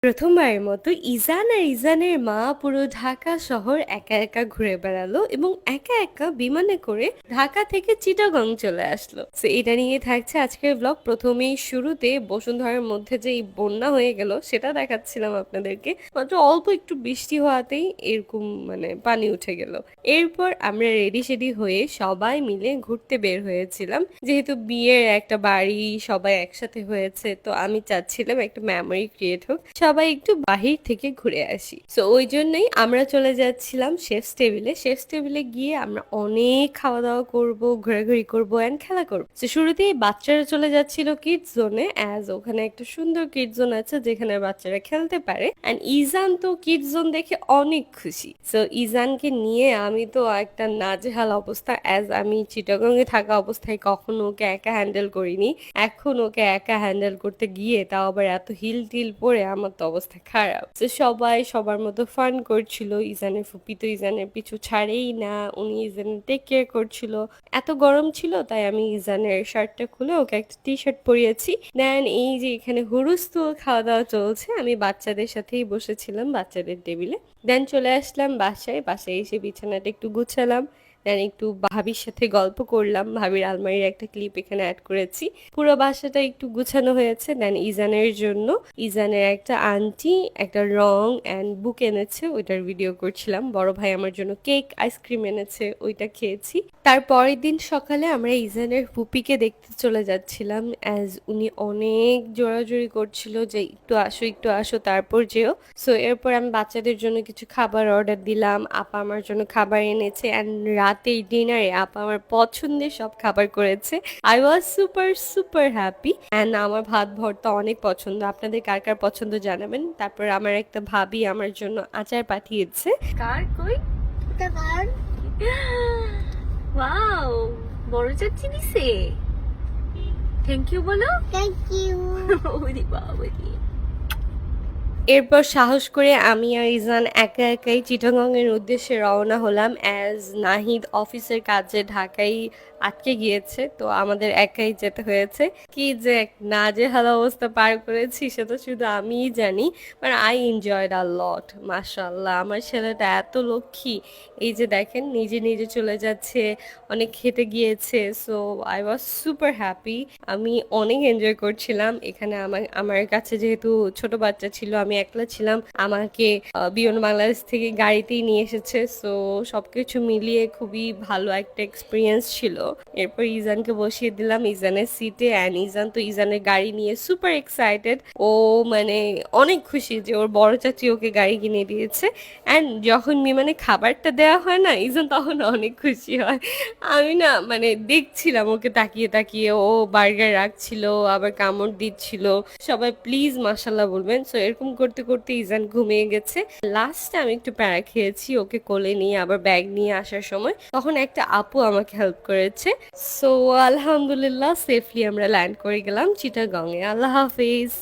প্রথমবারের মতো ইজান আর ইজানের মা পুরো ঢাকা শহর একা একা ঘুরে বেড়ালো এবং একা একা বিমানে করে ঢাকা থেকে চিটাগং চলে আসলো। তো এটা নিয়ে থাকছে আজকের ব্লগ। প্রথমেই শুরুতে বসুন্ধরার মধ্যে যে এই বন্যা হয়ে গেল সেটা দেখাচ্ছিলাম আপনাদেরকে। মাত্র অল্প একটু বৃষ্টি হওয়াতেই এরকম পানি উঠে গেল। এরপর আমরা রেডি সেডি হয়ে সবাই মিলে ঘুরতে বের হয়েছিলাম। যেহেতু বিয়ের একটা বাড়ি সবাই একসাথে হয়েছে, তো আমি চাচ্ছিলাম একটা মেমোরি ক্রিয়েট হোক, সবাই একটু বাহির থেকে ঘুরে আসি। তো ওই জন্যই আমরা চলে যাচ্ছিলাম শেফস টেবিলে। শেফস টেবিলে গিয়ে আমরা অনেক খাওয়া দাওয়া করব, ঘোরাঘুরি করব এন্ড খেলা করবো। তো শুরুতেই বাচ্চারা চলে যাচ্ছিল কিডস জোনে, অ্যাজ ওখানে একটা সুন্দর কিডস জোন আছে যেখানে বাচ্চারা খেলতে পারে। এন্ড ইজান তো কিডস জোন দেখে অনেক খুশি। তো ইজানকে নিয়ে আমি তো একটা নাজেহাল অবস্থা, অ্যাজ আমি চিটাগং এ থাকা অবস্থায় কখনো ওকে একা হ্যান্ডেল করিনি। এখন ওকে একা হ্যান্ডেল করতে গিয়ে তাও আবার এত হিল টিল পরে আমার তো অবস্থা খারাপ। তো সবাই সবার মতো ফান করছিল। ইজানের ফুপি তো ইজানের পিছু ছাড়েই না, উনি ইজানের টেক কেয়ার করছিল। এত গরম ছিল তাই আমি ইজানের শার্টটা খুলে ওকে একটা টি শার্ট পরিয়েছি। দেন এই যে এখানে হুরুস্তুল খাওয়া দাওয়া চলছে, আমি বাচ্চাদের সাথেই বসেছিলাম বাচ্চাদের টেবিলে। দেন চলে আসলাম বাসায়। বাসায় এসে বিছানাটা একটু গুছালাম। দেন একটু ভাবির সাথে গল্প করলাম। ভাবির আলমারির একটা ক্লিপ এখানে অ্যাড করেছি। পুরো বাসাটা একটু গুছানো হয়েছে। দেন ইজানের জন্য ইজানের একটা আন্টি একটা রং অ্যান্ড বুক এনেছে, ওইটার ভিডিও করছিলাম। বড় ভাই আমার জন্য কেক আইসক্রিম এনেছে, ওইটা খেয়েছি। তারপরের দিন সকালে আমরা ইজানের ফুপিকে দেখতে চলে যাচ্ছিলাম, অ্যাজ উনি অনেক জোরাজুরি করছিল যে একটু আসো তারপর যেও। সো এরপর আমি বাচ্চাদের জন্য কিছু খাবার অর্ডার দিলাম। আপা আমার জন্য খাবার এনেছে অ্যান্ড রাতের ডিনারে আপা আমার পছন্দের সব খাবার করেছে। I was super super happy. And আমার ভাত ভর্তা অনেক পছন্দ, আপনাদের কার কার পছন্দ জানাবেন। তারপর আমার একটা ভাবি আমার জন্য আচার পাঠিয়েছে। কার কই কার ওয়াও, বড় চাচ্ছি দিছে। থ্যাংক ইউ বলো। Thank you. ওরে বাবা। এরপর সাহস করে আমি আর ইজান একা একাই চিটাগং এর উদ্দেশ্যে রওনা হলাম, অ্যাজ নাহিদ অফিসের কাজে ঢাকায় আটকে গিয়েছে, তো আমাদের একাই যেতে হয়েছে। কি যে এক নাজেহাল অবস্থা পার করেছি সেটা শুধু আমিই জানি। মানে আই এনজয়েড আ লট। মাশাআল্লাহ, আমার ছেলেটা এত লক্ষ্মী। এই যে দেখেন নিজে নিজে চলে যাচ্ছে, অনেক খেতে গিয়েছে। So I was super happy. আমি অনেক এনজয় করছিলাম এখানে। আমার কাছে যেহেতু ছোট বাচ্চা ছিল, আমি একলা ছিলাম, আমাকে বিয়ন্ড বাংলাদেশ থেকে গাড়িতেই নিয়ে এসেছে। সো সবকিছু মিলিয়ে খুবই ভালো একটা এক্সপিরিয়েন্স ছিল। এরপর ইজানকে বসিয়ে দিলাম ইজানের সিটে, অ্যান্ড ইজান তো ইজানের গাড়ি নিয়ে সুপার এক্সাইটেড। ও মানে অনেক খুশি যে ওর বড় চাচি ওকে গাড়ি কিনে দিয়েছে। অ্যান্ড যখন বিমানে খাবারটা দেওয়া হয় না, ইজান তখন অনেক খুশি হয়। আমি না দেখছিলাম ওকে তাকিয়ে তাকিয়ে, ও বার্গার রাখছিল আবার কামড় দিচ্ছিল। সবাই প্লিজ মাশাল্লাহ বলবেন। সো এরকম করতে করতে ইজান ঘুমিয়ে গেছে। লাস্টে আমি একটু প্যারা খেয়েছি ওকে কোলে নিয়ে আবার ব্যাগ নিয়ে আসার সময়, তখন একটা আপু আমাকে হেল্প করেছে। সো আলহামদুলিল্লাহ সেফলি আমরা ল্যান্ড করে গেলাম চিটাগং এ। আল্লাহ হাফিজ।